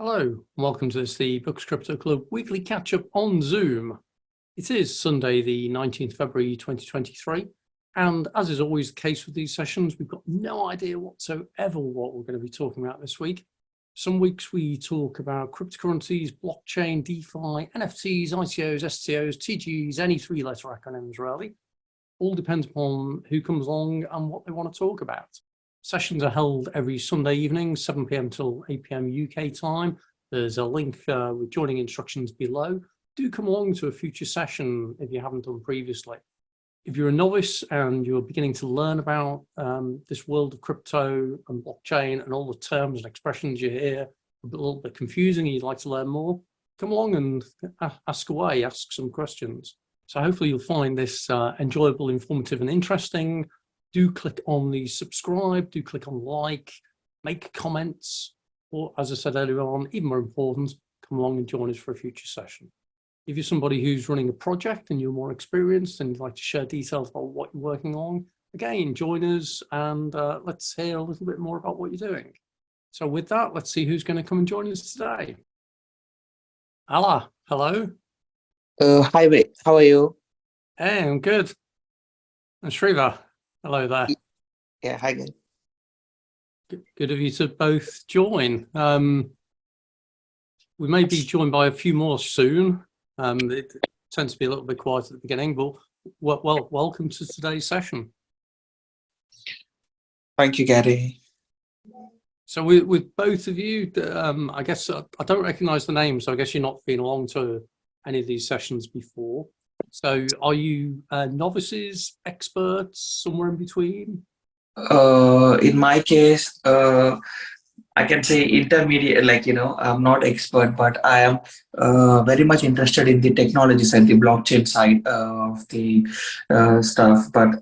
Hello, and welcome to the Books Crypto Club weekly catch-up on Zoom. It is Sunday, the 19th February 2023, and as is always the case with these sessions, we've got no idea whatsoever what we're going to be talking about this week. Some weeks we talk about cryptocurrencies, blockchain, DeFi, NFTs, ICOs, STOs, TGs, any three-letter acronyms really. All depends upon who comes along and what they want to talk about. Sessions are held every Sunday evening, 7 p.m. till 8 p.m. UK time. There's a link with joining instructions below. Do come along to a future session if you haven't done previously. If you're a novice and you're beginning to learn about this world of crypto and blockchain and all the terms and expressions you hear, a little bit confusing and you'd like to learn more, come along and ask away, ask some questions. So hopefully you'll find this enjoyable, informative and interesting. Do click on the subscribe, do click on like, make comments, or as I said earlier on, even more important, come along and join us for a future session. If you're somebody who's running a project and you're more experienced and you'd like to share details about what you're working on, again, join us and let's hear a little bit more about what you're doing. So with that, let's see who's going to come and join us today. Allah, hello. Hi, wait, how are you? Hey, I'm good. And Shriva, hello there. Yeah, hi, guys. Good of you to both join. We may be joined by a few more soon. It tends to be a little bit quiet at the beginning, but welcome to today's session. Thank you, Gary. So with both of you, I guess I don't recognize the name, so I guess you're not been along to any of these sessions before. So are you novices, experts, somewhere in between? In my case, I can say intermediate, I'm not expert, but I am very much interested in the technology side, the blockchain side of the stuff. But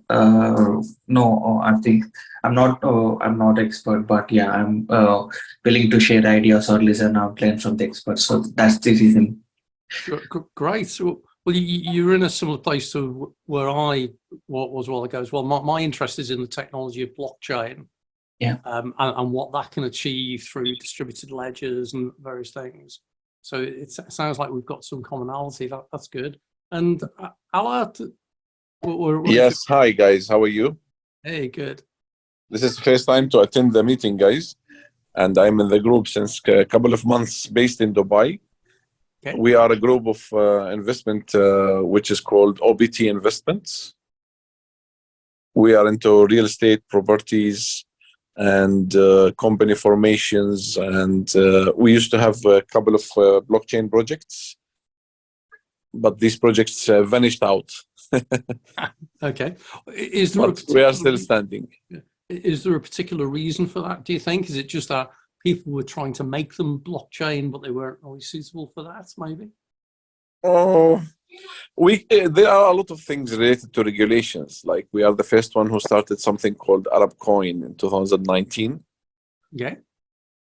no, I think I'm not expert, but yeah, I'm willing to share ideas or listen out, learn from the experts. So that's the reason. Great. Well, you're in a similar place to where I was a while ago as well. My interest is in the technology of blockchain. Yeah. And what that can achieve through distributed ledgers and various things. So it sounds like we've got some commonality. That's good. And Allah, yes, hi guys, how are you? Hey, good. This is the first time to attend the meeting, guys, and I'm in the group since a couple of months, based in Dubai. Okay. We are a group of investment which is called OBT Investments. We are into real estate, properties, and company formations, and we used to have a couple of blockchain projects, but these projects vanished out. Okay. But we are still standing. Is there a particular reason for that, do you think? Is it just that people were trying to make them blockchain, but they weren't always suitable for that, maybe? Oh, there are a lot of things related to regulations. Like we are the first one who started something called Arab Coin in 2019. Yeah.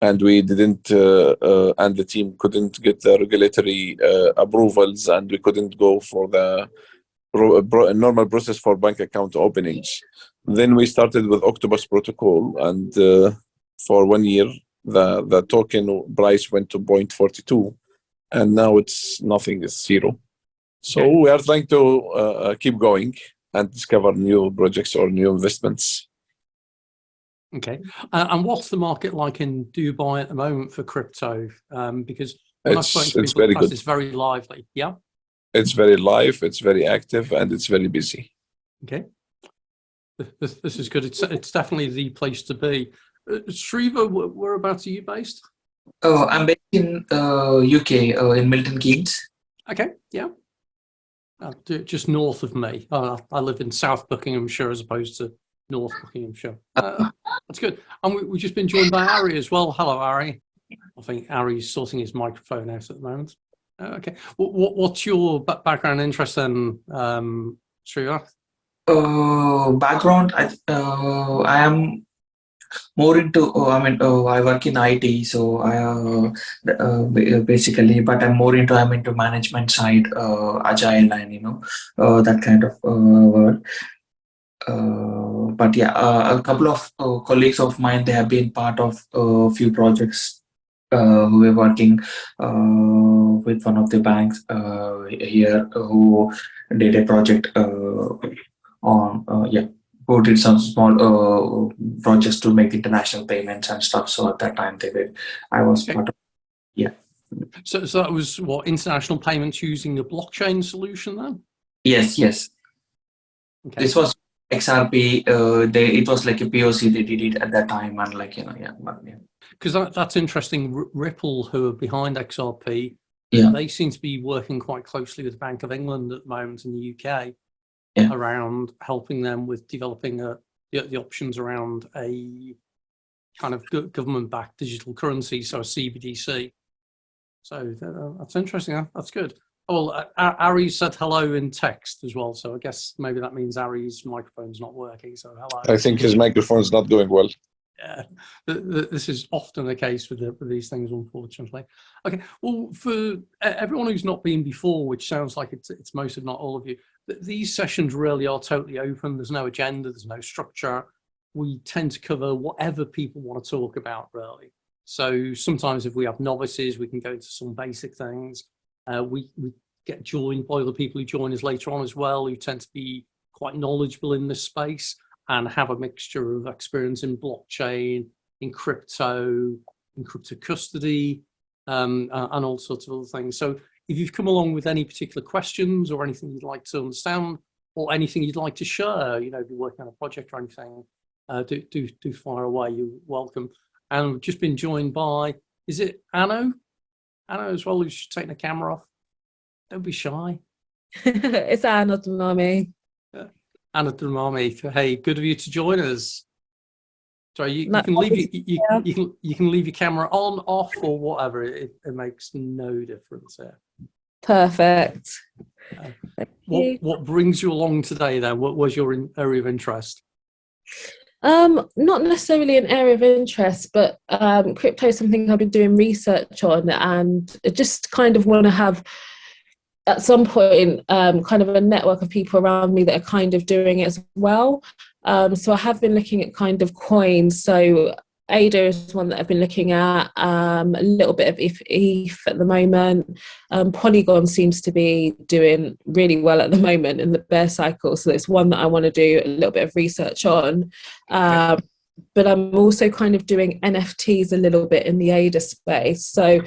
And we didn't, and the team couldn't get the regulatory approvals, and we couldn't go for the normal process for bank account openings. Then we started with Octopus Protocol, and for 1 year, the token price went to 0.42, and now it's nothing, it's zero. So okay. We are trying to keep going and discover new projects or new investments. Okay. And what's the market like in Dubai at the moment for crypto? Because when I've spoken to people in the past, it's very lively. Yeah. It's very live, it's very active, and it's very busy. Okay. This is good. It's definitely the place to be. Shriva, whereabouts are you based? I'm based in UK, in Milton Keynes. Okay. Yeah. Just north of me. I live in South Buckinghamshire as opposed to North Buckinghamshire. That's good. And we've just been joined by Ari as well. Hello, Ari. I think Ari's sorting his microphone out at the moment. Okay. What's your background interest then, Shriva? Background, I am more into, I work in IT, so basically, but I'm into management side, agile, and that kind of work. But yeah, a couple of colleagues of mine, they have been part of a few projects who were working with one of the banks here, who did a project on who did some small projects to make international payments and stuff. So at that time, I was Okay. part of. Yeah. So that was what, international payments using a blockchain solution then? Yes. Okay. This was XRP. It was like a POC they did it at that time, and Because that's interesting. Ripple, who are behind XRP, Yeah. they seem to be working quite closely with the Bank of England at the moment in the UK around helping them with developing the options around a kind of government-backed digital currency, so a CBDC. So that's interesting. That's good. Oh, well, Ari said hello in text as well, so I guess maybe that means Ari's microphone's not working. So hello. I think his microphone's not doing well. Yeah, this is often the case with these things, unfortunately. Okay, well, for everyone who's not been before, which sounds like it's most, if not all of you, these sessions really are totally open. There's no agenda, there's no structure. We tend to cover whatever people want to talk about, really. So sometimes if we have novices, we can go into some basic things. We get joined by other people who join us later on as well, who tend to be quite knowledgeable in this space and have a mixture of experience in blockchain, in crypto custody, and all sorts of other things. So if you've come along with any particular questions or anything you'd like to understand, or anything you'd like to share, if you're working on a project or anything, do fire away. You're welcome. And we've just been joined by, is it Anno? Anno as well, who's taking the camera off. Don't be shy. It's Anna Mami. Anna Dramami, hey, good of you to join us. So you can leave you can leave your camera on, off, or whatever. It makes no difference here. Perfect. What brings you along today then? What was your area of interest? Not necessarily an area of interest, but crypto is something I've been doing research on, and I just kind of want to have at some point kind of a network of people around me that are kind of doing it as well. So I have been looking at kind of coins. So ADA is one that I've been looking at, a little bit of ETH at the moment. Polygon seems to be doing really well at the moment in the bear cycle. So it's one that I want to do a little bit of research on. But I'm also kind of doing NFTs a little bit in the ADA space. So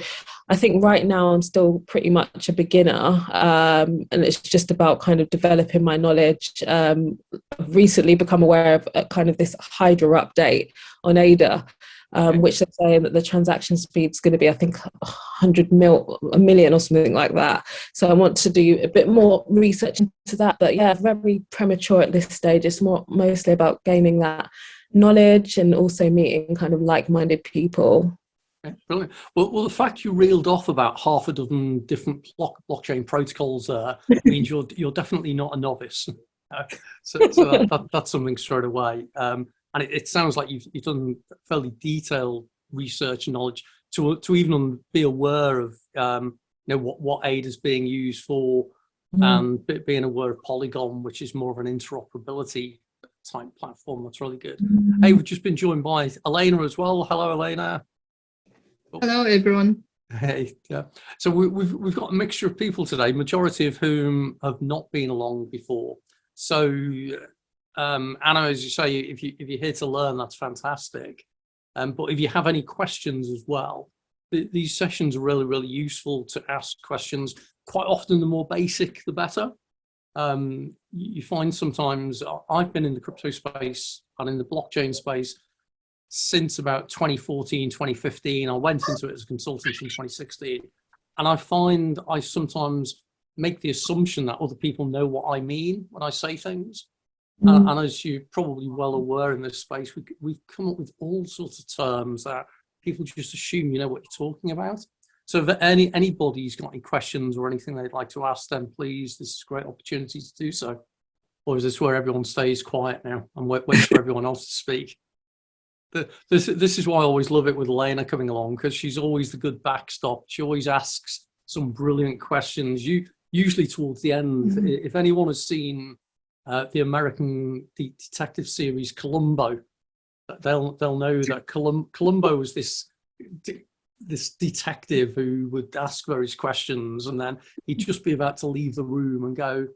I think right now I'm still pretty much a beginner, and it's just about kind of developing my knowledge. I've recently become aware of kind of this Hydra update on ADA, which they're saying that the transaction speed is going to be, I think, 100 million or something like that. So I want to do a bit more research into that. But yeah, very premature at this stage. It's mostly about gaining that knowledge and also meeting kind of like-minded people. Okay, brilliant. Well, the fact you reeled off about half a dozen different blockchain protocols means you're definitely not a novice. So that's something straight away. And it sounds like you've done fairly detailed research and knowledge to even be aware of what AID is being used for, and being aware of Polygon, which is more of an interoperability type platform. That's really good. Hey, we've just been joined by Elena as well. Hello, Elena. Hello, everyone. Hey, yeah. So we've got a mixture of people today, majority of whom have not been along before. So Anna, as you say, if you're here to learn, that's fantastic. But if you have any questions as well, these sessions are really, really useful to ask questions. Quite often, the more basic, the better. You find sometimes, I've been in the crypto space and in the blockchain space since about 2014, 2015. I went into it as a consultant in 2016. And I find I sometimes make the assumption that other people know what I mean when I say things. And as you're probably well aware in this space, we've come up with all sorts of terms that people just assume you know what you're talking about. So if anybody's got any questions or anything they'd like to ask, then please, this is a great opportunity to do so. Or is this where everyone stays quiet now and waits for everyone else to speak? This is why I always love it with Elena coming along, because she's always the good backstop. She always asks some brilliant questions, usually towards the end. If anyone has seen the American detective series Columbo, they'll know that Columbo was this this detective who would ask various questions, and then he'd just be about to leave the room and go,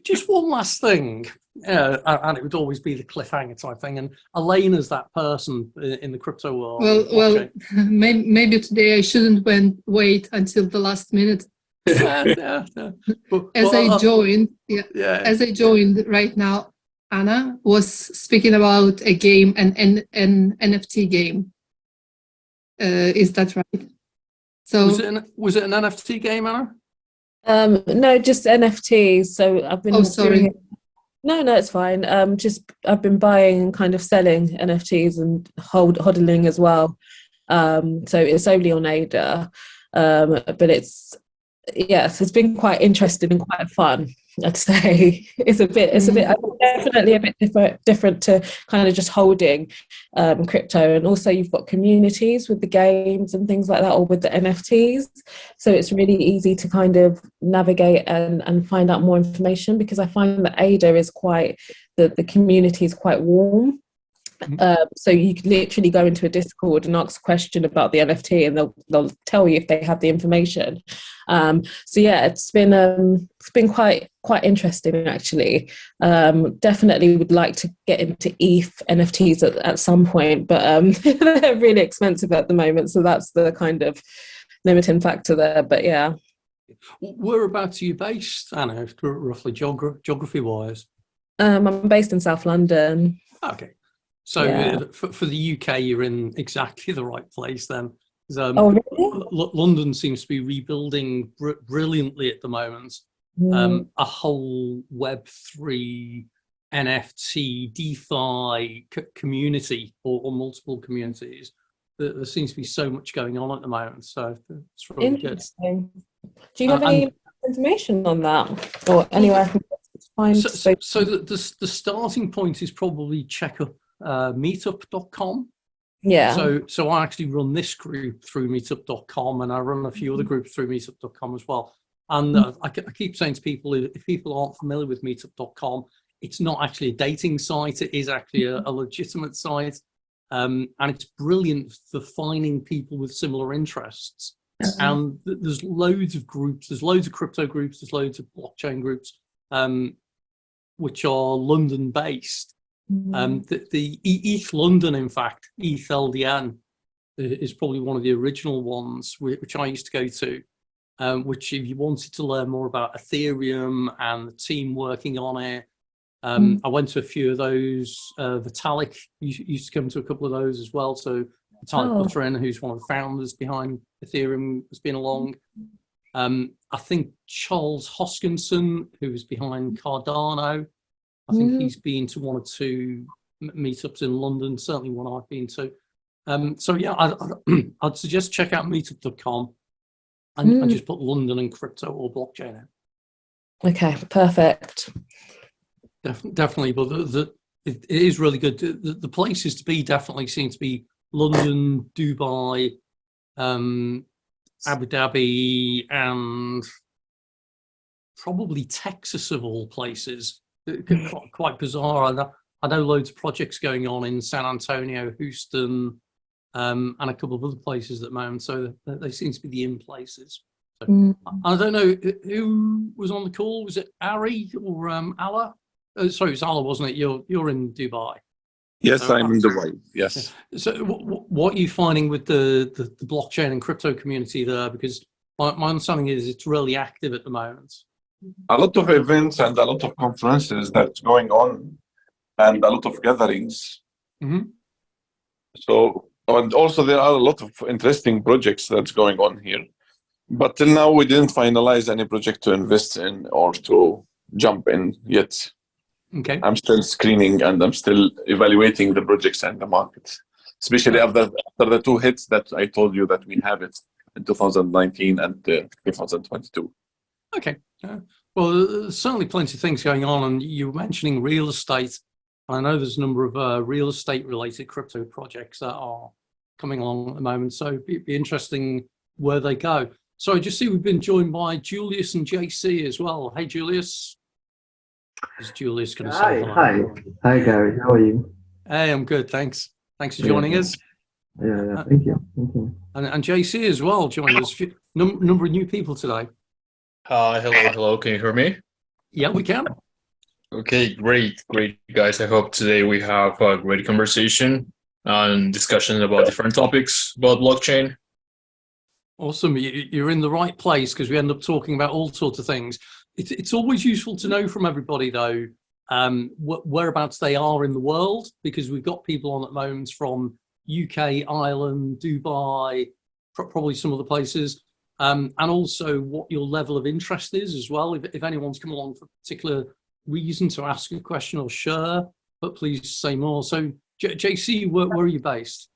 just one last thing. And it would always be the cliffhanger type thing. And Elena's that person in the crypto world. Well, maybe today I shouldn't wait until the last minute. Yeah. As I joined right now, Anna was speaking about a game, an NFT game. Is that right? So was it an NFT game, Anna? No, just NFTs. So I've been. Oh, sorry. No, it's fine. I've been buying and kind of selling NFTs and hodling as well. So it's only on ADA, but it's been quite interesting and quite fun. I'd say it's definitely a bit different to kind of just holding crypto, and also you've got communities with the games and things like that, or with the NFTs. So it's really easy to kind of navigate and find out more information, because I find that ADA is the community is quite warm. So you could literally go into a Discord and ask a question about the NFT, and they'll tell you if they have the information. So yeah, it's been quite interesting actually. Definitely would like to get into ETH NFTs at some point, but they're really expensive at the moment, so that's the kind of limiting factor there. But yeah. Whereabouts are you based, Anna, roughly geography wise? I'm based in South London. Okay. So for the UK, you're in exactly the right place then. Really? London seems to be rebuilding brilliantly at the moment. A whole Web3 NFT DeFi community or multiple communities. There seems to be so much going on at the moment. So it's really interesting. Do you have any information on that, or anywhere I can find? So the starting point is probably check up meetup.com. Yeah. So I actually run this group through meetup.com, and I run a few other groups through meetup.com as well. And I keep saying to people, if people aren't familiar with meetup.com, it's not actually a dating site. It is actually a legitimate site. And it's brilliant for finding people with similar interests. And there's loads of groups. There's loads of crypto groups. There's loads of blockchain groups, which are London based. The ETH London, in fact, ETH LDN is probably one of the original ones which I used to go to, which if you wanted to learn more about Ethereum and the team working on it, I went to a few of those. Vitalik used to come to a couple of those as well. So Vitalik Buterin, who's one of the founders behind Ethereum, has been along. I think Charles Hoskinson, who was behind Cardano, I think he's been to one or two meetups in London, certainly one I've been to. So yeah, I'd suggest check out meetup.com and just put London and crypto or blockchain in. Okay, perfect. Definitely, but it is really good. The places to be definitely seem to be London, Dubai, Abu Dhabi, and probably Texas of all places. Quite bizarre. I know loads of projects going on in San Antonio, Houston, and a couple of other places at the moment. So they seem to be the in places. So, I don't know who was on the call. Was it Ari or Allah? Sorry, it was Allah, wasn't it? You're in Dubai. Yes, so, I'm in Dubai. Yes. So what are you finding with the blockchain and crypto community there? Because my understanding is it's really active at the moment. A lot of events and a lot of conferences that's going on, and a lot of gatherings. So, and also there are a lot of interesting projects that's going on here. But till now, we didn't finalize any project to invest in or to jump in yet. Okay. I'm still screening and I'm still evaluating the projects and the markets, especially after the two hits that I told you that we have it in 2019 and 2022. Okay. Well, there's certainly plenty of things going on, and you were mentioning real estate. I know there's a number of real estate related crypto projects that are coming along at the moment, so it'd be interesting where they go. So I just see we've been joined by Julius and JC as well. Hey, Julius. Is Julius going to say hello? Hi, Gary. How are you? Hey, I'm good. Thanks for joining us. Yeah. Thank you. And JC as well joined us. Number of new people today. Hello. Can you hear me? Yeah, we can. Okay, great, guys. I hope today we have a great conversation and discussion about different topics about blockchain. Awesome. You're in the right place because we end up talking about all sorts of things. It's always useful to know from everybody, though, whereabouts they are in the world, because we've got people on at the moment from UK, Ireland, Dubai, probably some other places, and also what your level of interest is as well. If anyone's come along for a particular reason to ask a question or share, but please say more. So, JC, where are you based?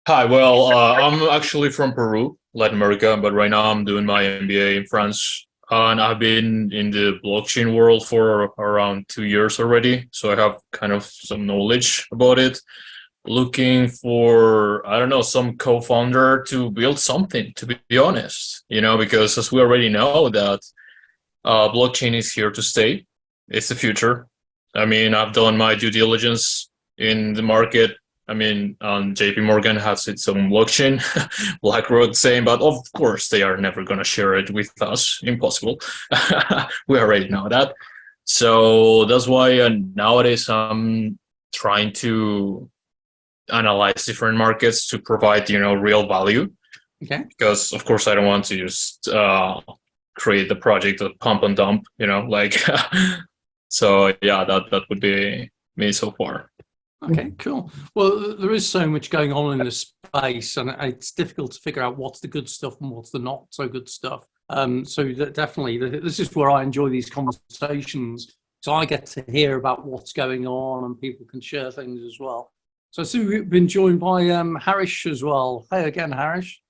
Hi, well, I'm actually from Peru, Latin America, but right now I'm doing my MBA in France. And I've been in the blockchain world for around 2 years already. So I have kind of some knowledge about it. Looking for, I don't know, some co-founder to build something, to be honest, because as we already know that blockchain is here to stay. It's the future. I mean, I've done my due diligence in the market. I mean, JP Morgan has its own blockchain, BlackRock same, but of course they are never going to share it with us. Impossible. We already know that. So that's why nowadays I'm trying to analyze different markets to provide, real value. Okay. Because of course I don't want to just create the project of pump and dump, So yeah, that would be me so far. Okay, cool. Well, there is so much going on in this space, and it's difficult to figure out what's the good stuff and what's the not so good stuff. So definitely, this is where I enjoy these conversations. So I get to hear about what's going on, and people can share things as well. So I see we've been joined by Harish as well. Hey again, Harish.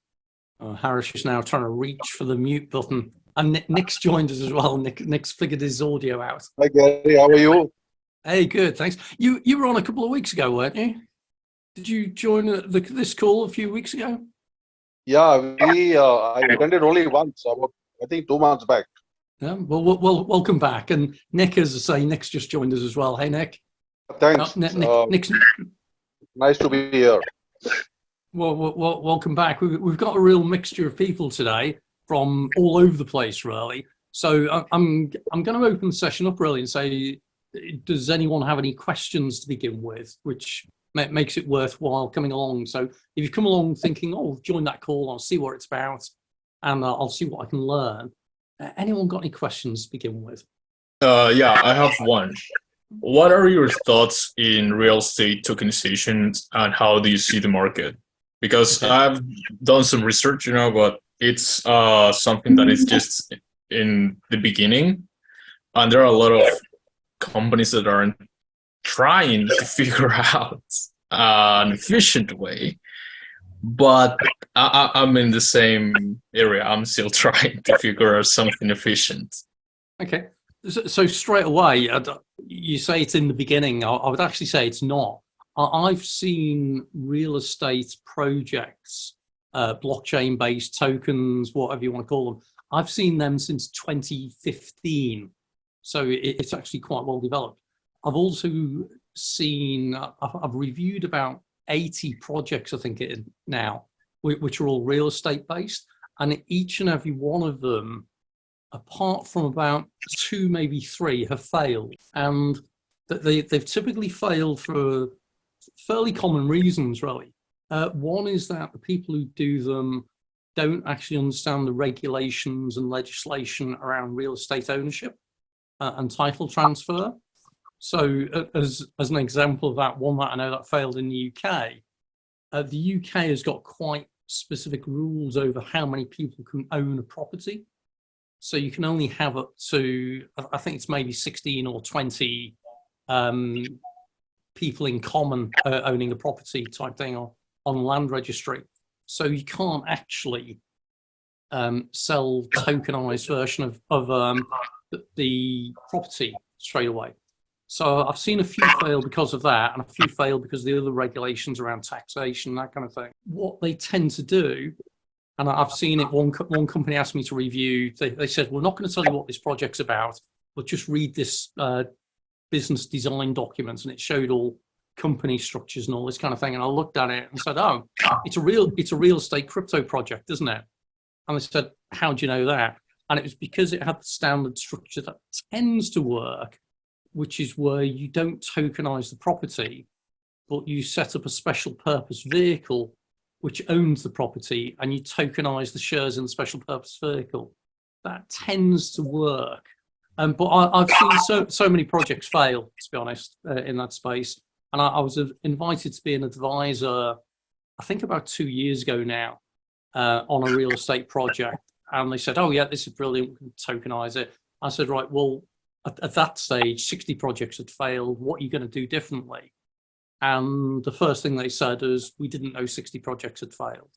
Harish is now trying to reach for the mute button. And Nick's joined us as well. Nick's figured his audio out. Hi Gary, how are you? Hey, good, thanks. You were on a couple of weeks ago, weren't you? Did you join this call a few weeks ago? Yeah, I attended only once, about I think 2 months back. Yeah, well, welcome back. And Nick, as I say, Nick's just joined us as well. Hey, Nick. Thanks. Nick's Nice to be here. well, welcome back. We've got a real mixture of people today from all over the place, really. So I'm going to open the session up really and say, does anyone have any questions to begin with, which makes it worthwhile coming along? So if you come along thinking, oh, join that call, I'll see what it's about, and I'll see what I can learn. Anyone got any questions to begin with? Yeah, I have one. What are your thoughts in real estate tokenization, and how do you see the market? Because I've done some research, but it's something that is just in the beginning, and there are a lot of companies that are trying to figure out an efficient way, but I'm in the same area. I'm still trying to figure out something efficient. Okay, so straight away, you say it's in the beginning. I would actually say it's not. I've seen real estate projects, blockchain-based tokens, whatever you want to call them. I've seen them since 2015. So it's actually quite well developed. I've also seen, I've reviewed about 80 projects, I think it is now, which are all real estate based. And each and every one of them, apart from about 2, maybe 3, have failed. And they've typically failed for fairly common reasons, really. One is that the people who do them don't actually understand the regulations and legislation around real estate ownership and title transfer. So as an example of that, one that I know that failed in the UK has got quite specific rules over how many people can own a property. So you can only have up to, I think it's maybe 16 or 20 people in common owning a property type thing on land registry. So you can't actually sell tokenized version of the property straight away. So I've seen a few fail because of that, and a few fail because of the other regulations around taxation, that kind of thing. What they tend to do, and I've seen it, one company asked me to review, they said, we're not going to tell you what this project's about, but just read this business design document, and it showed all company structures and all this kind of thing. And I looked at it and said, oh, it's a real estate crypto project, isn't it? And I said, how do you know that? And it was because it had the standard structure that tends to work, which is where you don't tokenize the property, but you set up a special purpose vehicle which owns the property, and you tokenize the shares in the special purpose vehicle. That tends to work. But I've seen so many projects fail, to be honest, in that space. And I was invited to be an advisor, I think about 2 years ago now, on a real estate project. And they said, oh yeah, this is brilliant, we can tokenize it. I said, right, well, at that stage, 60 projects had failed. What are you going to do differently? And the first thing they said is, we didn't know 60 projects had failed.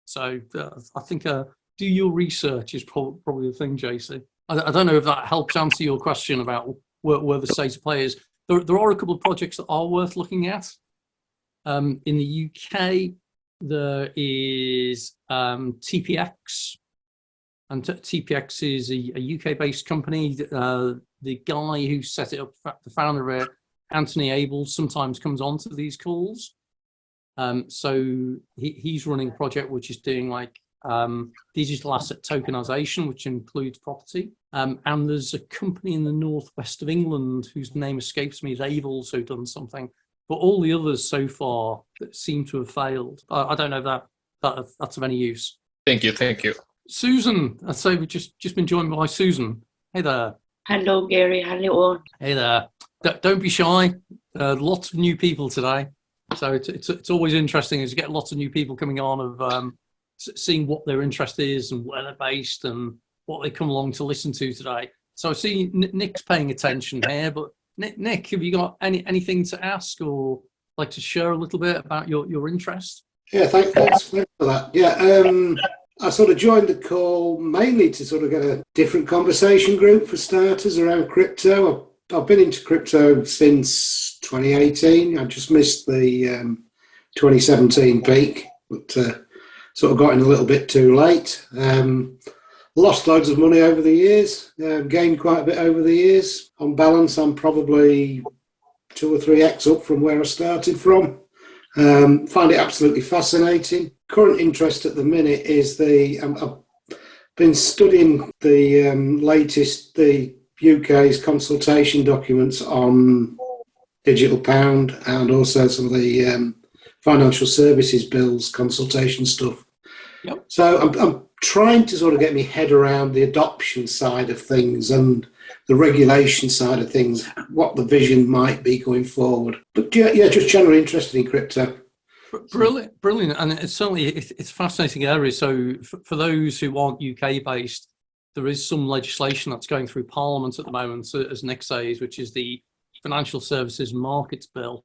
So I think do your research is probably the thing, JC. I don't know if that helps answer your question about where the state of play is. There are a couple of projects that are worth looking at. In the UK, there is TPX. And TPX is a UK-based company. The guy who set it up, the founder of it, Anthony Abel, sometimes comes on to these calls. So he's running a project which is doing like digital asset tokenization, which includes property. And there's a company in the northwest of England whose name escapes me. They've also done something, but all the others so far that seem to have failed. I don't know if that's of any use. Thank you. Susan, I'd say we've just been joined by Susan. Hey there. Hello, Gary. Hello, all. Hey there. Don't be shy. Lots of new people today. So it's always interesting as you get lots of new people coming on of seeing what their interest is and where they're based and what they come along to listen to today. So I see Nick's paying attention here, but Nick, have you got anything to ask or like to share a little bit about your interest? Yeah, thanks for that. Yeah, I sort of joined the call mainly to sort of get a different conversation group for starters around crypto. I've been into crypto since 2018. I just missed the 2017 peak, but sort of got in a little bit too late. Lost loads of money over the years, gained quite a bit over the years. On balance, I'm probably 2 or 3x up from where I started from. Find it absolutely fascinating. Current interest at the minute is I've been studying the latest, the UK's consultation documents on digital pound and also some of the financial services bills consultation stuff. Yep. So I'm trying to sort of get my head around the adoption side of things and the regulation side of things, what the vision might be going forward. But yeah, just generally interested in crypto. Brilliant, and it's certainly it's a fascinating area. So for those who aren't UK based, there is some legislation that's going through Parliament at the moment, as Nick says, which is the Financial Services Markets Bill,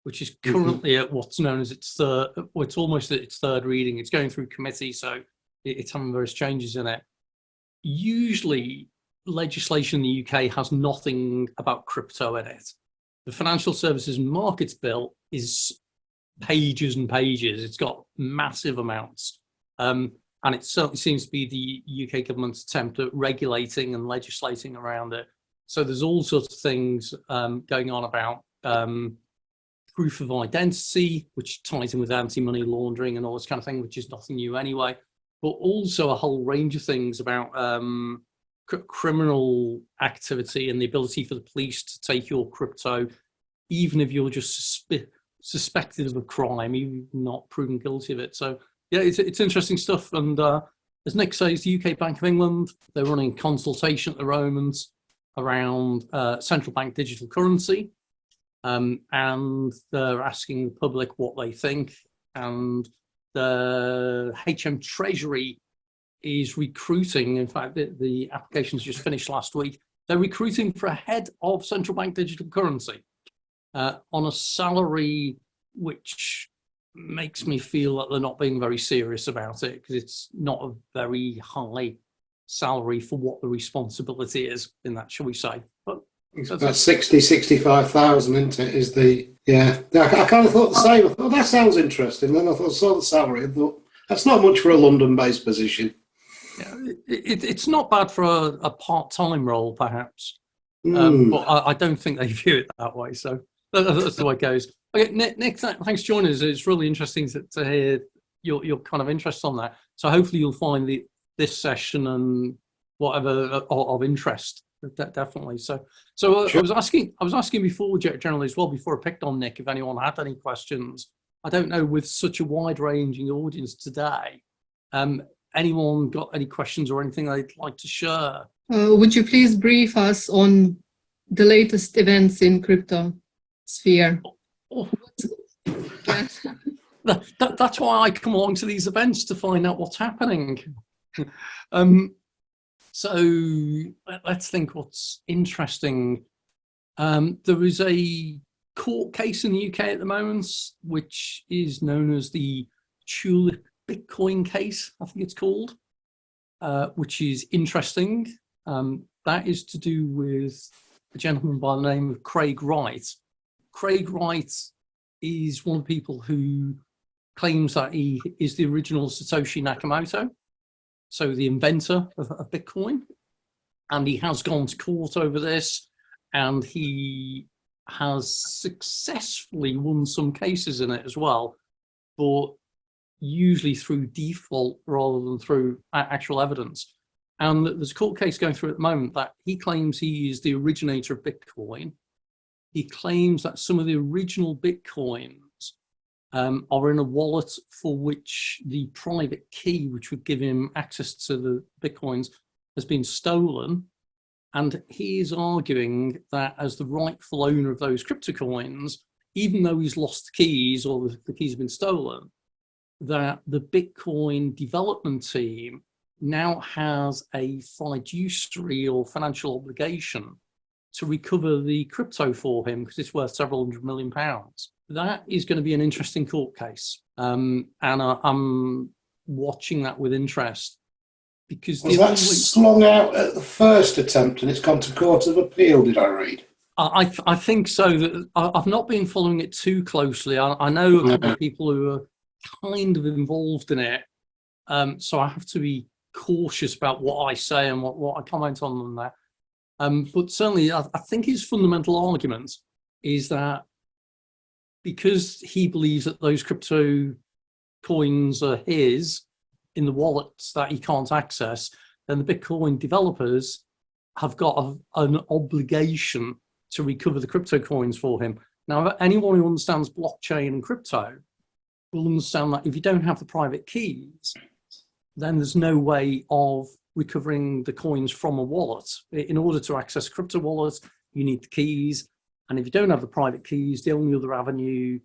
which is currently at what's known as its third. Well, it's almost at its third reading. It's going through committee, so it's having various changes in it. Usually, legislation in the UK has nothing about crypto in it. The Financial Services Markets Bill is pages and pages. It's got massive amounts. And it certainly seems to be the UK government's attempt at regulating and legislating around it. So there's all sorts of things going on about proof of identity, which ties in with anti-money laundering and all this kind of thing, which is nothing new anyway, but also a whole range of things about criminal activity and the ability for the police to take your crypto, even if you're just suspected of a crime, even not proven guilty of it. So yeah, it's interesting stuff. And as Nick says, the UK Bank of England, they're running consultation at the moment around central bank digital currency. And they're asking the public what they think. And the HM Treasury is recruiting. In fact, the applications just finished last week. They're recruiting for a head of central bank digital currency on a salary which makes me feel that they're not being very serious about it, because it's not a very high salary for what the responsibility is in that, shall we say. But it's about 65,000, isn't it? Is the, yeah. I kind of thought the same. I thought, that sounds interesting. Then I saw the salary. I thought, that's not much for a London-based position. Yeah, it's not bad for a part-time role, perhaps. But I don't think they view it that way. So That's the way it goes. Okay, Nick, thanks for joining us. It's really interesting to hear your kind of interest on that. So hopefully you'll find this session and whatever of interest. Definitely. So Sure. I was asking before generally as well, before I picked on Nick, if anyone had any questions. I don't know, with such a wide ranging audience today, anyone got any questions or anything they'd like to share? Would you please brief us on the latest events in crypto sphere? Yeah. That's why I come along to these events, to find out what's happening. So let's think what's interesting. There is a court case in the UK at the moment, which is known as the Tulip Bitcoin case, I think it's called, which is interesting. That is to do with a gentleman by the name of Craig Wright. Craig Wright is one of the people who claims that he is the original Satoshi Nakamoto, so the inventor of Bitcoin, and he has gone to court over this, and he has successfully won some cases in it as well, but usually through default rather than through actual evidence. And there's a court case going through at the moment that he claims he is the originator of Bitcoin. He claims that some of the original Bitcoins are in a wallet for which the private key, which would give him access to the Bitcoins, has been stolen. And he is arguing that as the rightful owner of those crypto coins, even though he's lost the keys or the keys have been stolen, that the Bitcoin development team now has a fiduciary or financial obligation to recover the crypto for him because it's worth several £100 million. That is going to be an interesting court case. And I'm watching that with interest, because Was that slung out at the first attempt and it's gone to Court of Appeal, did I read? I think so. That I've not been following it too closely. I know a couple of people who are kind of involved in it. So I have to be cautious about what I say and what I comment on that. But certainly I think his fundamental argument is that because he believes that those crypto coins are his in the wallets that he can't access, then the Bitcoin developers have got an obligation to recover the crypto coins for him. Now, anyone who understands blockchain and crypto will understand that if you don't have the private keys, then there's no way of recovering the coins from a wallet. In order to access a crypto wallet, you need the keys. And if you don't have the private keys, the only other avenue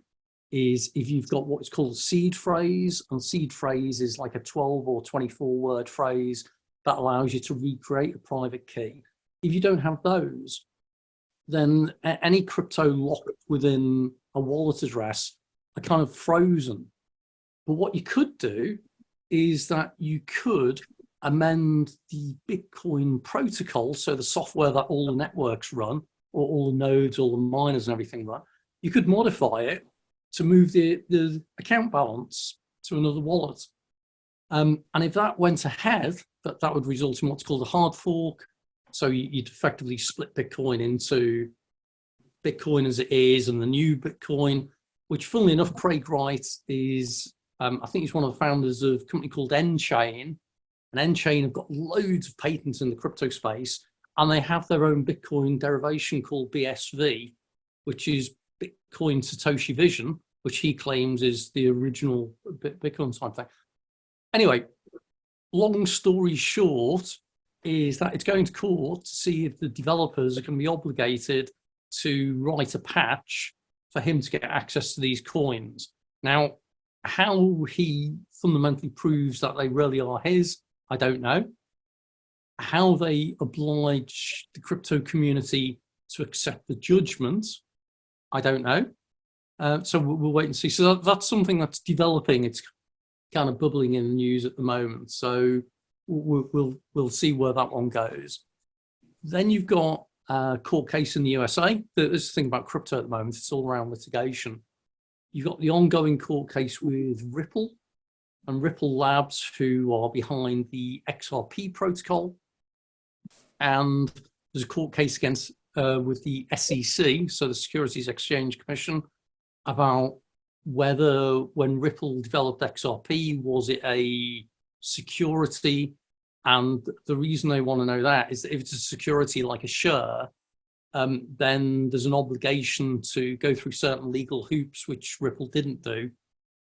is if you've got what is called a seed phrase. And seed phrase is like a 12 or 24 word phrase that allows you to recreate a private key. If you don't have those, then any crypto locked within a wallet address are kind of frozen. But what you could do is that you could amend the Bitcoin protocol, so the software that all the networks run, or all the nodes, all the miners and everything run, you could modify it to move the account balance to another wallet. And if that went ahead, that would result in what's called a hard fork. So you'd effectively split Bitcoin into Bitcoin as it is and the new Bitcoin, which funnily enough, Craig Wright is, I think he's one of the founders of a company called N-Chain. And N-Chain have got loads of patents in the crypto space, and they have their own Bitcoin derivation called BSV, which is Bitcoin Satoshi Vision, which he claims is the original Bitcoin type thing. Anyway, long story short is that it's going to court to see if the developers are going to be obligated to write a patch for him to get access to these coins. Now, how he fundamentally proves that they really are his, I don't know. How they oblige the crypto community to accept the judgment, I don't know. So we'll wait and see. So that's something that's developing. It's kind of bubbling in the news at the moment. So we'll see where that one goes. Then you've got a court case in the USA. There's the thing about crypto at the moment. It's all around litigation. You've got the ongoing court case with Ripple and Ripple Labs, who are behind the XRP protocol. And there's a court case against with the SEC, so the Securities Exchange Commission, about whether when Ripple developed XRP, was it a security? And the reason they want to know that is that if it's a security like a share, then there's an obligation to go through certain legal hoops, which Ripple didn't do.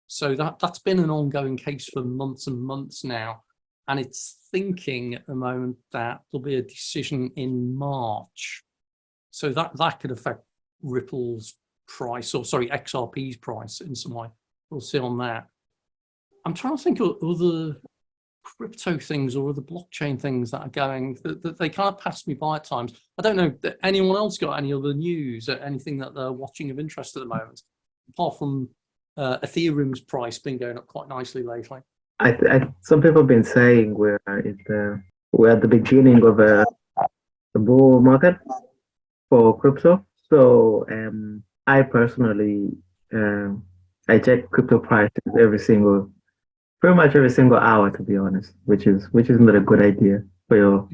So that's been an ongoing case for months and months now. And it's thinking at the moment that there'll be a decision in March. So that could affect Ripple's price, or sorry, XRP's price in some way. We'll see on that. I'm trying to think of other crypto things or other blockchain things that are going, that they kind of pass me by at times. I don't know, anyone else got any other news, anything that they're watching of interest at the moment, apart from Ethereum's price been going up quite nicely lately. Some people have been saying we're at the beginning of a bull market for crypto. So I personally I check crypto prices pretty much every single hour, to be honest, which is not a good idea for your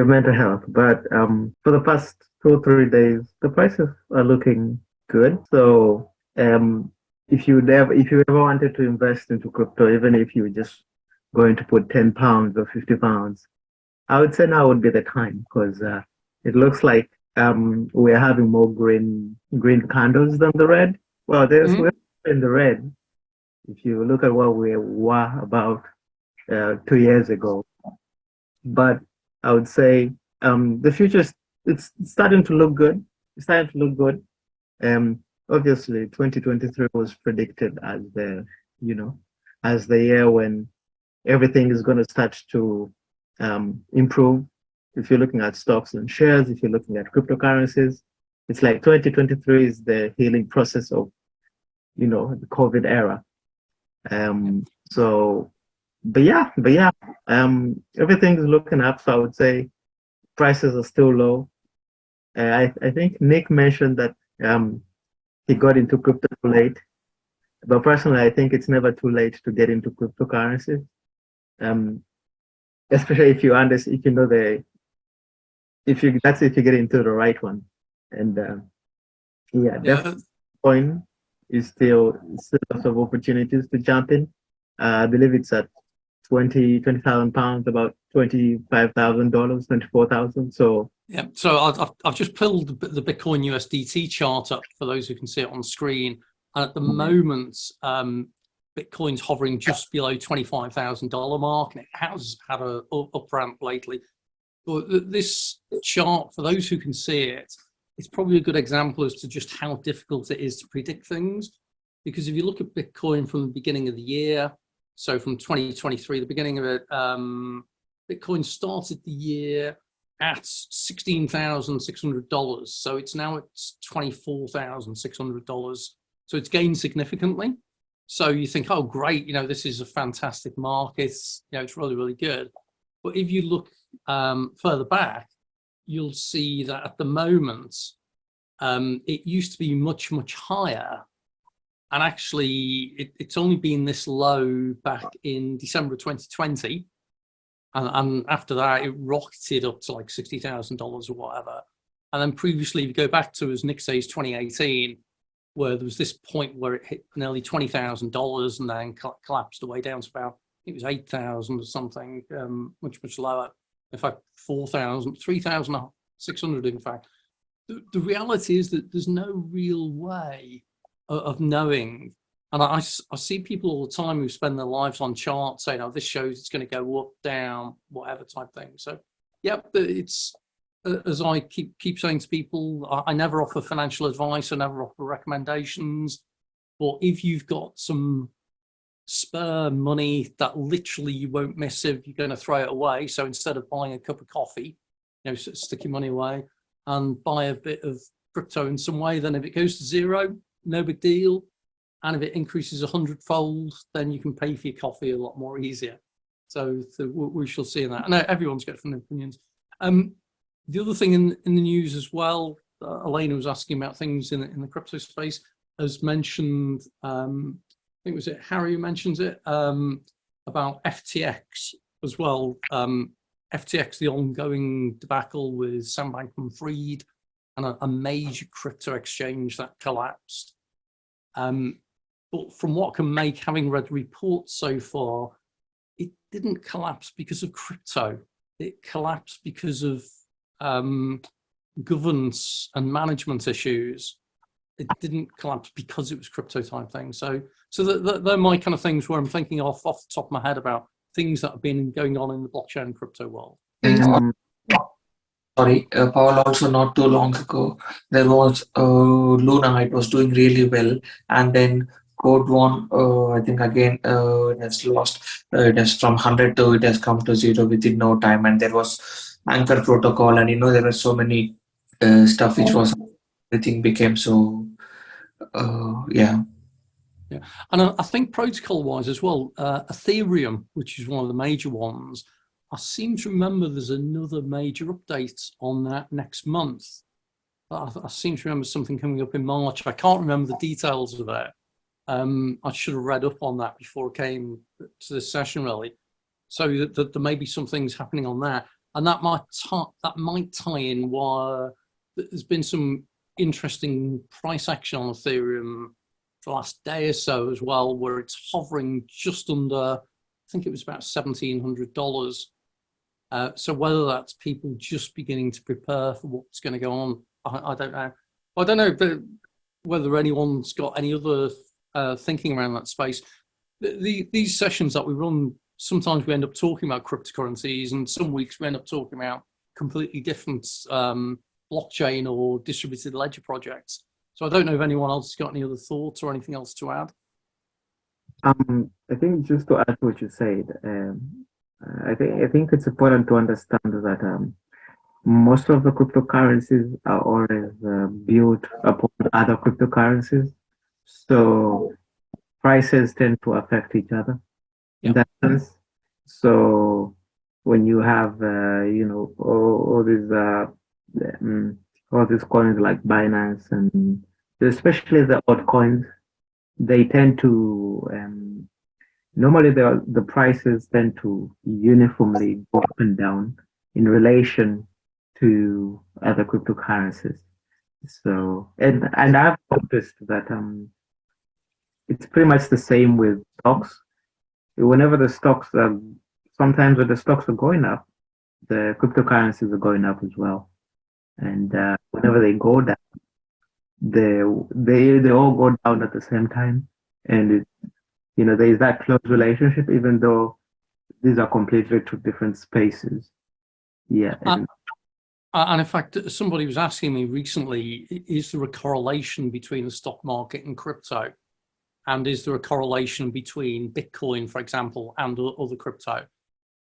mental health. But for the past 2 or 3 days, the prices are looking good. So if you ever wanted to invest into crypto, even if you were just going to put £10 or £50, I would say now would be the time, because it looks like we're having more green candles than the red. Well, we're in the red. If you look at what we were about 2 years ago, but I would say the future it's starting to look good. It's starting to look good. Obviously, 2023 was predicted as the year when everything is going to start to improve. If you're looking at stocks and shares, if you're looking at cryptocurrencies, it's like 2023 is the healing process of the COVID era. Everything is looking up. So I would say prices are still low. I think Nick mentioned that he got into crypto too late, but personally, I think it's never too late to get into cryptocurrencies. Especially if you if you get into the right one. And Bitcoin is still lots of opportunities to jump in. I believe it's at £20,000, about $25,000, 24,000. So yeah. So I've just pulled the Bitcoin USDT chart up for those who can see it on screen, and at the moment, Bitcoin's hovering just below $25,000 mark, and it has had a up ramp lately. But this chart, for those who can see it, it's probably a good example as to just how difficult it is to predict things. Because if you look at Bitcoin from the beginning of the year, so from 2023, the beginning of it, Bitcoin started the year at $16,600. So it's now at $24,600. So it's gained significantly. So you think, oh, great, this is a fantastic market. It's really, really good. But if you look further back, you'll see that at the moment, it used to be much, much higher. And actually, it's only been this low back in December 2020. And after that, it rocketed up to like $60,000 or whatever. And then previously, if you go back to, as Nick says, 2018, where there was this point where it hit nearly $20,000 and then collapsed away down to about, I think it was 8,000 or something, much, much lower. In fact, 4,000, 3,600, in fact. The reality is that there's no real way of knowing. And I see people all the time who spend their lives on charts saying, oh, this shows it's going to go up, down, whatever type thing. So, yeah, it's, as I keep saying to people, I never offer financial advice, I never offer recommendations. But if you've got some spare money that literally you won't miss if you're going to throw it away, so instead of buying a cup of coffee, stick your money away and buy a bit of crypto in some way, then if it goes to zero, no big deal. And if it increases 100-fold, then you can pay for your coffee a lot more easier. So we shall see in that. I know everyone's got different opinions. The other thing in the news as well, Elena was asking about things in the crypto space, as mentioned, I think was it Harry who mentions it, about FTX as well. FTX, the ongoing debacle with Sam Bankman-Fried and a major crypto exchange that collapsed. But from what I can make, having read reports so far, it didn't collapse because of crypto. It collapsed because of governance and management issues. It didn't collapse because it was crypto type thing. So they're my kind of things where I'm thinking off the top of my head about things that have been going on in the blockchain and crypto world. Sorry, Paul, also not too long ago, there was Luna, it was doing really well. And then Code One, I think again, it has lost, it has from 100 to, it has come to 0 within no time. And there was Anchor Protocol, and there were so many stuff which was, everything became so, yeah. Yeah, and I think protocol-wise as well, Ethereum, which is one of the major ones, I seem to remember there's another major update on that next month. I seem to remember something coming up in March. I can't remember the details of it. I should have read up on that before I came to this session, really. So that there may be some things happening on that, and that might tie in why there's been some interesting price action on Ethereum for the last day or so as well, where it's hovering just under, I think it was about $1,700. So whether that's people just beginning to prepare for what's going to go on, I don't know. I don't know whether anyone's got any other thinking around that space. These sessions that we run, sometimes we end up talking about cryptocurrencies, and some weeks we end up talking about completely different blockchain or distributed ledger projects. So I don't know if anyone else has got any other thoughts or anything else to add. I think just to add to what you said, I think it's important to understand that most of the cryptocurrencies are always built upon other cryptocurrencies, so prices tend to affect each other in that sense. So when you have all these coins like Binance, and especially the altcoins, they tend to normally the prices tend to uniformly go up and down in relation to other cryptocurrencies. So and I've noticed that it's pretty much the same with stocks. Whenever the stocks are, sometimes when the stocks are going up, the cryptocurrencies are going up as well. And whenever they go down, they all go down at the same time. And there is that close relationship, even though these are completely two different spaces. Yeah. And in fact, somebody was asking me recently, is there a correlation between the stock market and crypto? And is there a correlation between Bitcoin, for example, and other crypto?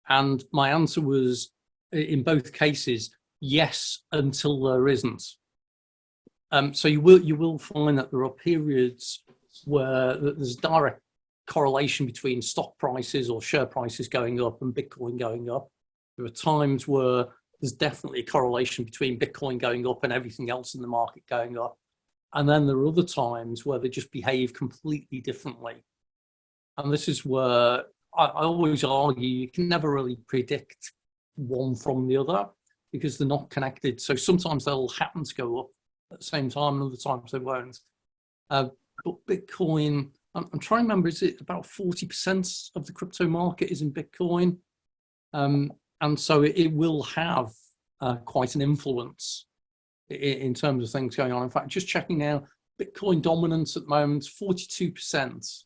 And my answer was, in both cases, yes, until there isn't. So you will find that there are periods where there's direct correlation between stock prices or share prices going up and Bitcoin going up. There are times where there's definitely a correlation between Bitcoin going up and everything else in the market going up. And then there are other times where they just behave completely differently. And this is where I always argue you can never really predict one from the other because they're not connected. So sometimes they'll happen to go up at the same time, and other times they won't. But Bitcoin, I'm trying to remember, is it about 40% of the crypto market is in Bitcoin? And so it will have quite an influence in terms of things going on. In fact, just checking now, Bitcoin dominance at the moment, 42%,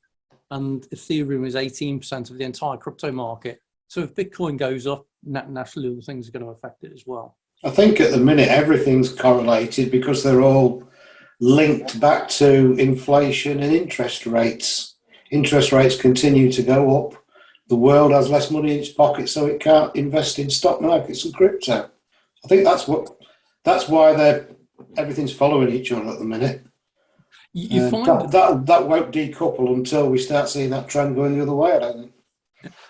and Ethereum is 18% of the entire crypto market. So if Bitcoin goes up, naturally other things are going to affect it as well. I think at the minute everything's correlated because they're all linked back to inflation and interest rates. Interest rates continue to go up. The world has less money in its pocket, so it can't invest in stock markets and crypto. I think that's why everything's following each other at the minute. You find that won't decouple until we start seeing that trend going the other way, I don't think.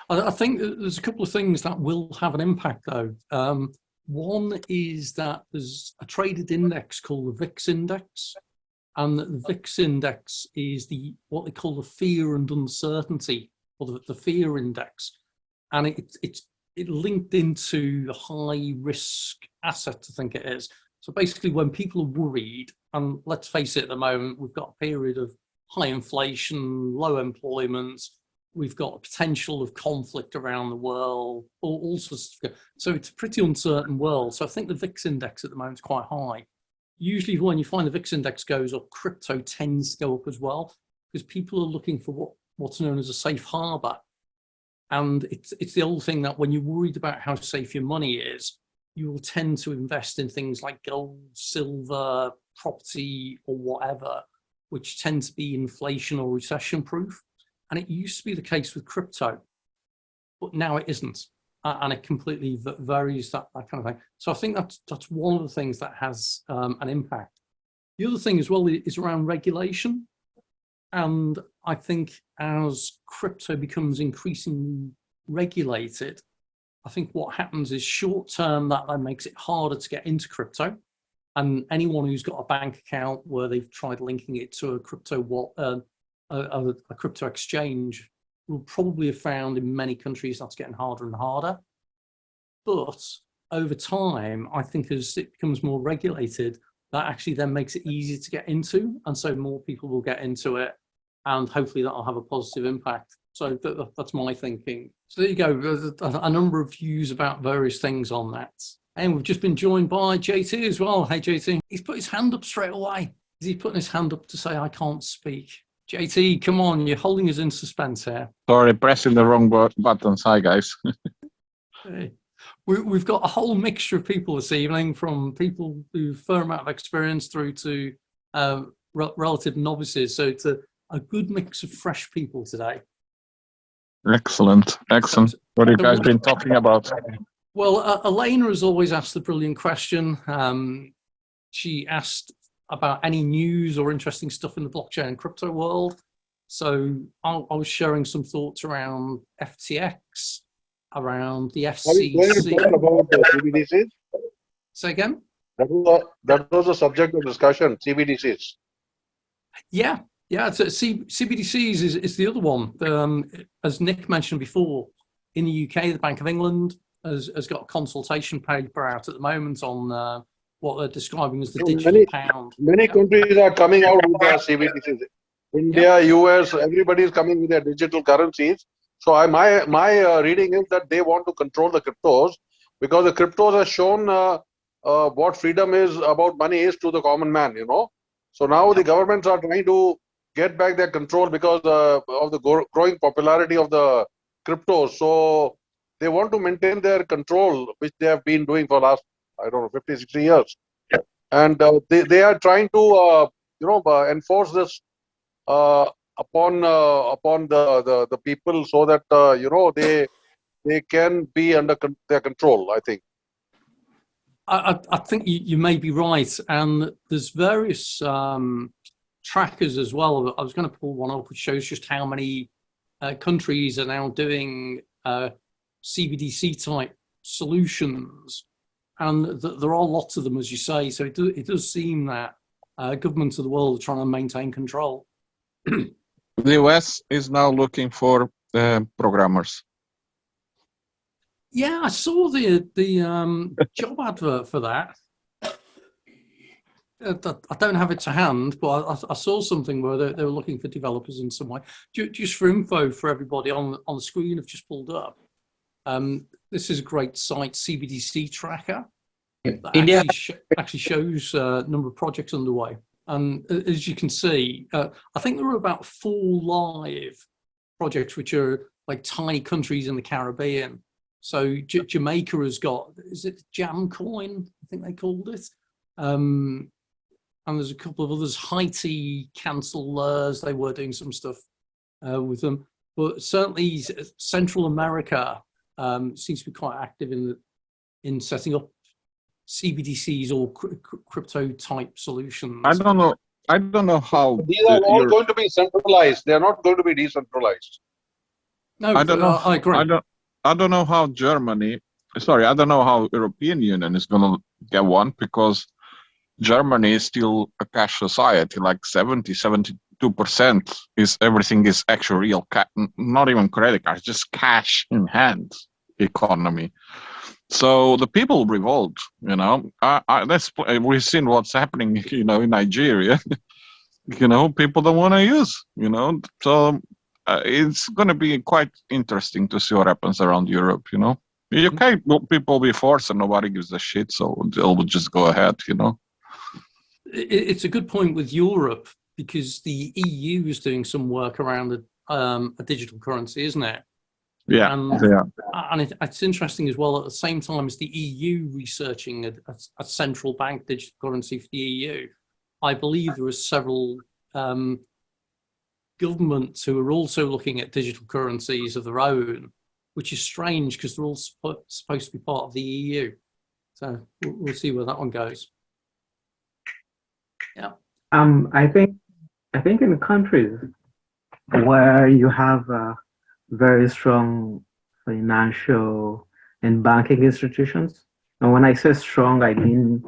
I think there's a couple of things that will have an impact, though. One is that there's a traded index called the VIX index, and the VIX index is what they call the fear and uncertainty, or the fear index, and it linked into high risk assets, I think it is. So basically when people are worried, and let's face it, at the moment, we've got a period of high inflation, low employment, we've got a potential of conflict around the world, all sorts of, so it's a pretty uncertain world. So I think the VIX index at the moment is quite high. Usually when you find the VIX index goes up, crypto tends to go up as well, because people are looking for what's known as a safe harbor. And it's the old thing that when you're worried about how safe your money is, you will tend to invest in things like gold, silver, property, or whatever, which tend to be inflation or recession proof. And it used to be the case with crypto, but now it isn't. And it completely varies, that kind of thing. So I think that's one of the things that has an impact. The other thing as well is around regulation. And I think as crypto becomes increasingly regulated, I think what happens is short term that makes it harder to get into crypto. And anyone who's got a bank account where they've tried linking it to a crypto a crypto exchange will probably have found in many countries that's getting harder and harder. But over time, I think as it becomes more regulated, that actually then makes it easier to get into. And so more people will get into it, and hopefully that'll have a positive impact. So that's my thinking. So there you go, there's a number of views about various things on that. And we've just been joined by JT as well. Hey, JT. He's put his hand up straight away. Is he putting his hand up to say, I can't speak? JT, come on, you're holding us in suspense here. Sorry, pressing the wrong buttons. Hi, guys. Hey. We've got a whole mixture of people this evening, from people who've a fair amount of experience through to relative novices. So it's a good mix of fresh people today. Excellent. What have you guys been talking about? Well, Elena has always asked the brilliant question. She asked about any news or interesting stuff in the blockchain and crypto world. So I was sharing some thoughts around FTX, around the FCC. Are you going to talk about CBDCs? Say again? That was the subject of discussion, CBDCs. Yeah. So CBDCs is the other one. As Nick mentioned before, in the UK, the Bank of England has got a consultation paper out at the moment on what they're describing as the digital pound. Many countries are coming out with their CBDCs. India, US, everybody is coming with their digital currencies. So my reading is that they want to control the cryptos, because the cryptos have shown what freedom is about money is to the common man, So now the governments are trying to get back their control because of the growing popularity of the cryptos. So they want to maintain their control, which they have been doing for the last, 50, 60 years. And they are trying to, enforce this upon the people, so that, they can be under their control, I think. I think you may be right. And there's various trackers as well. I was going to pull one up which shows just how many countries are now doing CBDC type solutions, and there are lots of them, as you say. So it does seem that governments of the world are trying to maintain control. The US is now looking for programmers. Yeah, I saw the job advert for that. I don't have it to hand, but I saw something where they were looking for developers in some way. Just for info for everybody on the screen, I've just pulled up. This is a great site, CBDC Tracker. That actually shows a number of projects underway. And as you can see, I think there are about 4 live projects which are like tiny countries in the Caribbean. So Jamaica has got, is it Jamcoin? I think they called it. And there's a couple of others. Haiti, Cancellers, they were doing some stuff with them. But certainly Central America seems to be quite active in setting up CBDCs or crypto type solutions. I don't know how. These are all going to be centralized. They are not going to be decentralized. No, I don't know. I agree. I don't know how I don't know how European Union is going to get one, because Germany is still a cash society, like 72% is everything is actual real cash, not even credit cards, just cash in hand economy. So the people revolt, we've seen what's happening, in Nigeria. People don't want to use, so it's going to be quite interesting to see what happens around Europe, The UK, people will be forced and nobody gives a shit, so they'll just go ahead, It's a good point with Europe, because the EU is doing some work around a digital currency, isn't it? Yeah, and it's interesting as well, at the same time as the EU researching a central bank digital currency for the EU, I believe there are several governments who are also looking at digital currencies of their own, which is strange because they're all supposed to be part of the EU. So we'll see where that one goes. Yeah. I think in countries where you have very strong financial and banking institutions, and when I say strong, I mean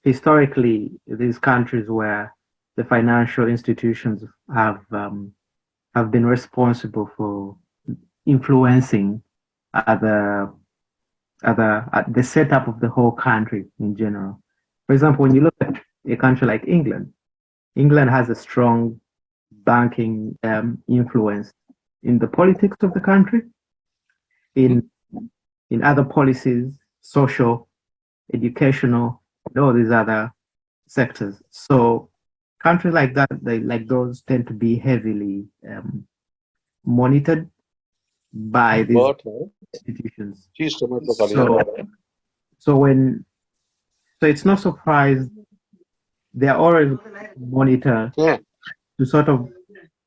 historically these countries where the financial institutions have been responsible for influencing the setup of the whole country in general. For example, when you look at a country like England, England has a strong banking influence in the politics of the country, in other policies, social, educational, and all these other sectors. So countries like that, those tend to be heavily monitored by these institutions. So it's no surprise they are already monitored to sort of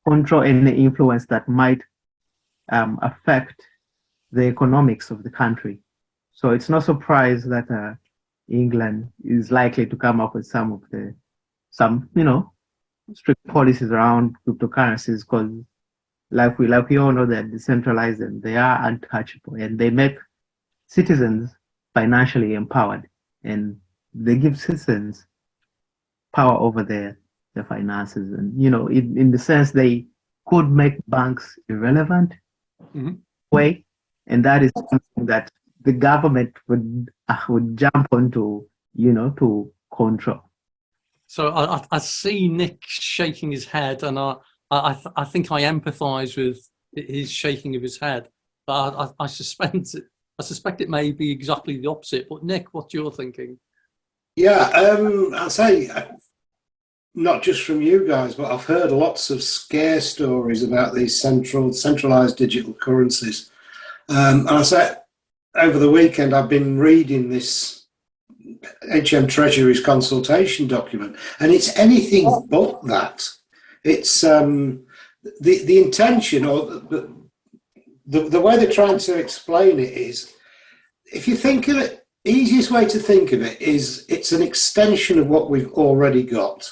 control any influence that might affect the economics of the country. So it's no surprise that England is likely to come up with some strict policies around cryptocurrencies, because like we all know, they're decentralized and they are untouchable, and they make citizens financially empowered, and they give citizens power over their finances. And in the sense, they could make banks irrelevant way, and that is something that the government would jump onto, to control. So I see Nick shaking his head, and I think I empathise with his shaking of his head, but I suspect it may be exactly the opposite. But Nick, what you're thinking? Yeah, I'll say, not just from you guys, but I've heard lots of scare stories about these centralized digital currencies. And I say, over the weekend, I've been reading this HM Treasury's consultation document, and it's anything but that. It's the intention, or the way they're trying to explain it is, if you think of it, easiest way to think of it is it's an extension of what we've already got.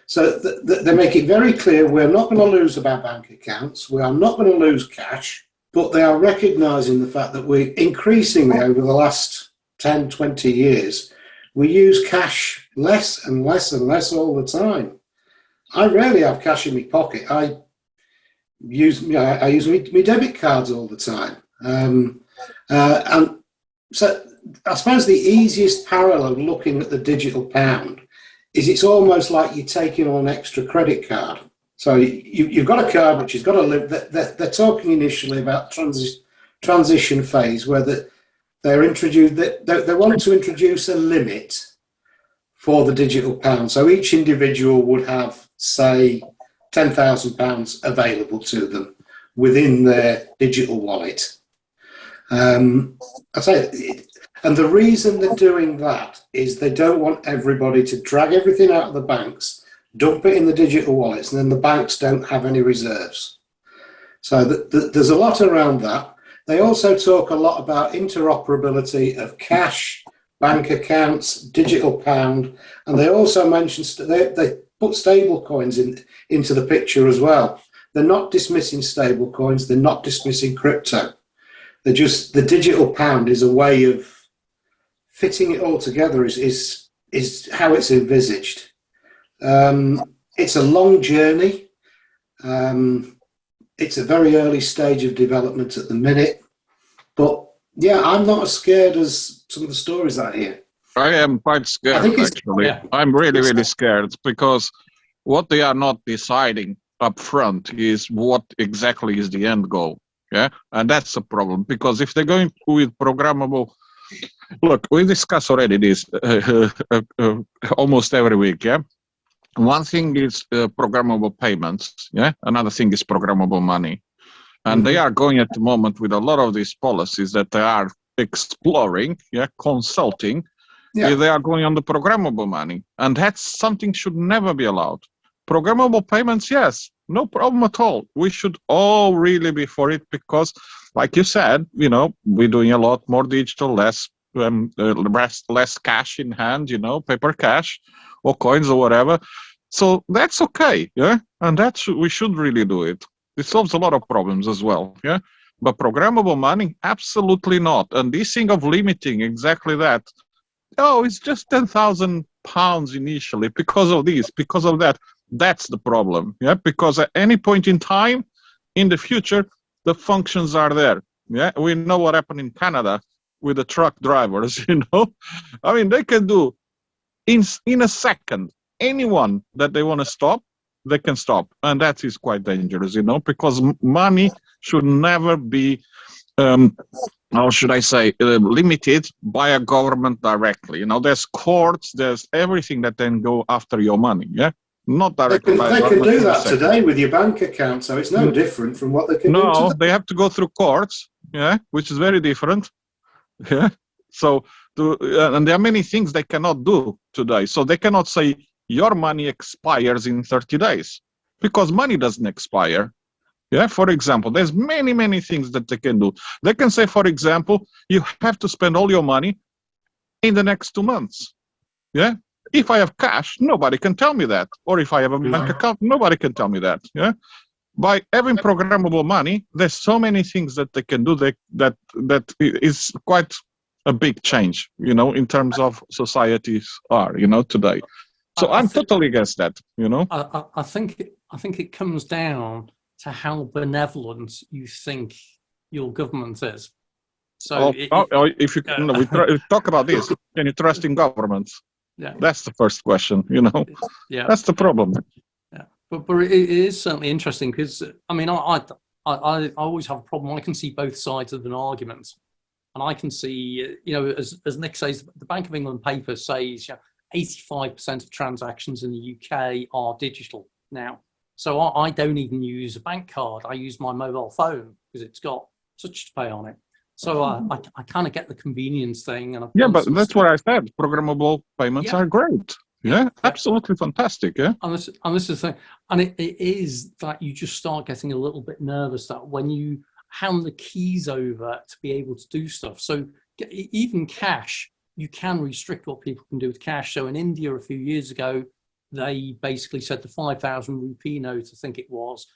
So they make it very clear we're not going to lose our bank accounts, we are not going to lose cash, but they are recognising the fact that we increasingly over the last 10, 20 years, we use cash less and less and less all the time. I rarely have cash in my pocket. I use my debit cards all the time. And so I suppose the easiest parallel of looking at the digital pound is it's almost like you're taking on an extra credit card. So you've got a card which has got a limit. They're talking initially about transition phase, where they want to introduce a limit for the digital pound. So each individual would have, say, £10,000 available to them within their digital wallet. And the reason they're doing that is they don't want everybody to drag everything out of the banks, dump it in the digital wallets, and then the banks don't have any reserves. So there's a lot around that. They also talk a lot about interoperability of cash, bank accounts, digital pound, and they also mention they put stable coins into the picture as well. They're not dismissing stable coins, they're not dismissing crypto. They're just, the digital pound is a way of fitting it all together, is how it's envisaged. It's a long journey. It's a very early stage of development at the minute, but Yeah, I'm not as scared as some of the stories I hear. I am quite scared, actually. Yeah. I'm really, really scared because what they are not deciding up front is what exactly is the end goal. Yeah. And that's a problem because if they're going with programmable, look, we discuss already this almost every week. Yeah. One thing is programmable payments. Yeah. Another thing is programmable money. And they are going at the moment with a lot of these policies that they are exploring, consulting. Yeah. They are going on the programmable money, and that's something should never be allowed. Programmable payments, yes, no problem at all. We should all really be for it because, like you said, we're doing a lot more digital, less cash in hand, paper cash or coins or whatever. So that's okay, yeah, and we should really do it. It solves a lot of problems as well, yeah. But programmable money, absolutely not. And this thing of limiting exactly that. Oh, it's just £10,000 initially because of this, because of that. That's the problem, yeah. Because at any point in time, in the future, the functions are there. Yeah, we know what happened in Canada with the truck drivers. I mean, they can do in a second anyone that they want to stop. They can stop, and that is quite dangerous, because money should never be, how should I say, limited by a government directly. There's courts, there's everything that then go after your money, yeah? Not directly by a government. They can do that today with your bank account, so it's no different from what they can do today. No, they have to go through courts, yeah, which is very different, yeah? So, and there are many things they cannot do today. So they cannot say, your money expires in 30 days because money doesn't expire. Yeah, for example, there's many things that they can do. They can say, for example, you have to spend all your money in the next 2 months. Yeah, if I have cash, nobody can tell me that. Or if I have a bank account, nobody can tell me that. Yeah, by having programmable money, there's so many things that they can do that is quite a big change, in terms of societies are, today. So I'm totally against that, I think it comes down to how benevolent you think your government is. So if you we talk about this, can you trust in governments? Yeah, that's the first question. Yeah, that's the problem. Yeah, but it is certainly interesting because I mean I always have a problem. I can see both sides of an argument, and I can see as Nick says, the Bank of England paper says 85% of transactions in the UK are digital now. So I don't even use a bank card. I use my mobile phone because it's got touch to pay on it. So I kind of get the convenience thing. And but that's what I said. Programmable payments are great. Yeah, absolutely fantastic. Yeah. And this is the thing. And it is that you just start getting a little bit nervous that when you hand the keys over to be able to do stuff. So even cash, you can restrict what people can do with cash. So in India a few years ago, they basically said the 5,000 rupee note, I think it was,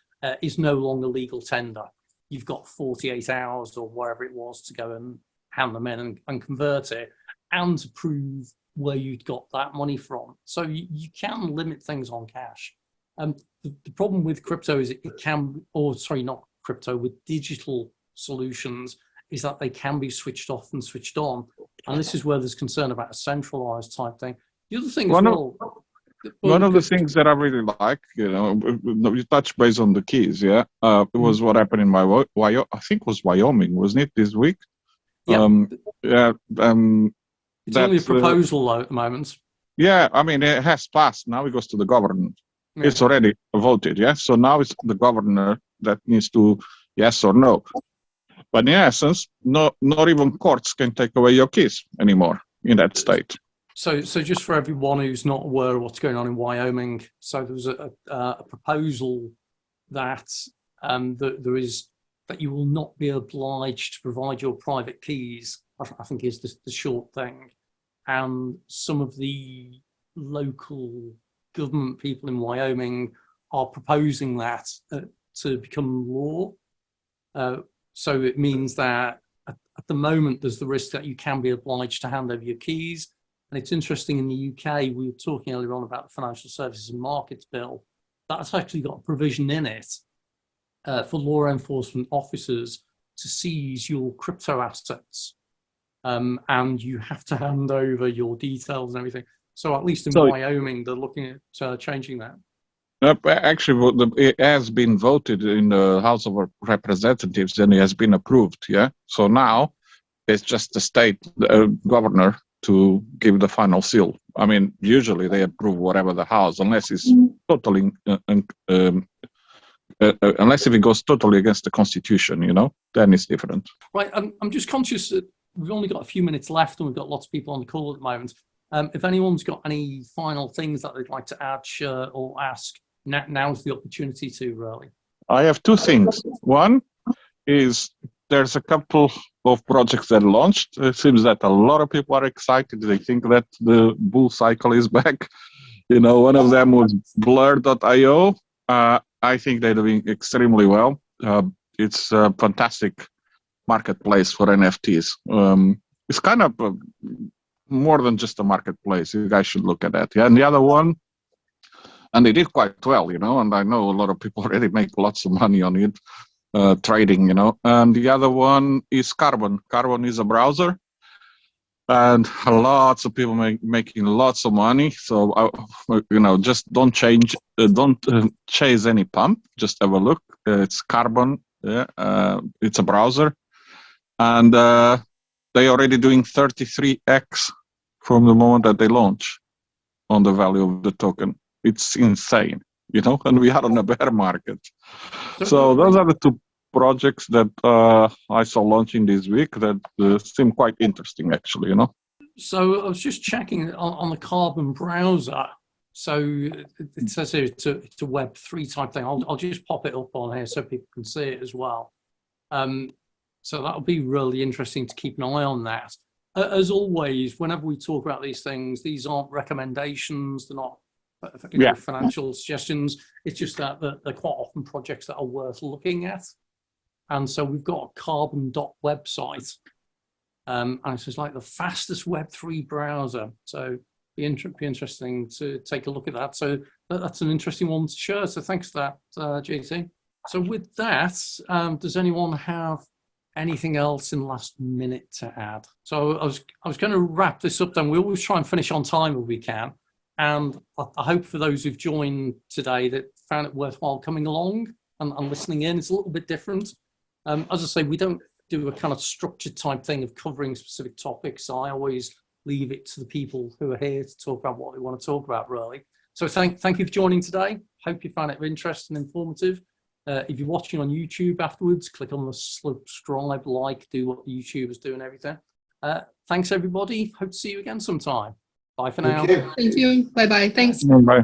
is no longer legal tender. You've got 48 hours or whatever it was to go and hand them in and convert it and to prove where you'd got that money from. So you can limit things on cash. The problem with crypto is with digital solutions is that they can be switched off and switched on. And this is where there's concern about a centralized type thing. The other thing one of the things that I really like, you touch base on the keys, yeah. It was what happened in I think it was Wyoming, wasn't it, this week? Yeah. It's only a proposal though at the moment. Yeah, I mean it has passed. Now it goes to the governor. Yeah. It's already voted, yeah. So now it's the governor that needs to yes or no. But in essence, not even courts can take away your keys anymore in that state. So just for everyone who's not aware of what's going on in Wyoming, so there was a proposal that that you will not be obliged to provide your private keys, I think is the short thing. And some of the local government people in Wyoming are proposing that to become law. So it means that at the moment, there's the risk that you can be obliged to hand over your keys. And it's interesting in the UK, we were talking earlier on about the Financial Services and Markets Bill. That's actually got a provision in it for law enforcement officers to seize your crypto assets. And you have to hand over your details and everything. So at least in Wyoming, they're looking at changing that. Actually, it has been voted in the House of Representatives and it has been approved. Yeah. So now it's just the state governor to give the final seal. I mean, usually they approve whatever the House, unless it's totally, unless if it goes totally against the Constitution, you know, then it's different. Right. I'm just conscious that we've only got a few minutes left and we've got lots of people on the call at the moment. If anyone's got any final things that they'd like to add, share, or ask, now's the opportunity to, really. I have two things. One is there's a couple of projects that launched. It seems that a lot of people are excited. They think that the bull cycle is back. You know, one of them was Blur.io. I think they're doing extremely well. It's a fantastic marketplace for NFTs. It's kind of more than just a marketplace. You guys should look at that. Yeah, and the other one, and they did quite well, you know, and I know a lot of people already make lots of money on it, trading, you know. And the other one is Carbon. Carbon is a browser, and lots of people making lots of money. So, you know, just don't chase any pump. Just have a look. It's Carbon. Yeah, it's a browser, and they're already doing 33x from the moment that they launch on the value of the token. It's insane, you know, and we are on a bear market. So those are the two projects that I saw launching this week that seem quite interesting, actually, you know. So I was just checking on the Carbon browser. So it says here it's a Web3 type thing. I'll just pop it up on here so people can see it as well. So that'll be really interesting to keep an eye on that. As always, whenever we talk about these things, these aren't recommendations. They're not financial suggestions. It's just that they're quite often projects that are worth looking at. And so we've got a carbon.website. And it's just like the fastest Web3 browser. So be interesting to take a look at that. So that's an interesting one to share. So thanks for that, JT. So with that, does anyone have anything else in the last minute to add? So I was going to wrap this up then. We always try and finish on time if we can. And I hope for those who've joined today that found it worthwhile coming along and listening in. It's a little bit different. As I say, we don't do a kind of structured type thing of covering specific topics. So I always leave it to the people who are here to talk about what they want to talk about, really. So thank you for joining today. Hope you found it of interest and informative. If you're watching on YouTube afterwards, click on the subscribe, like, do what the YouTubers do and everything. Thanks, everybody. Hope to see you again sometime. Bye for now. Thank you. Bye-bye. Thanks. Bye.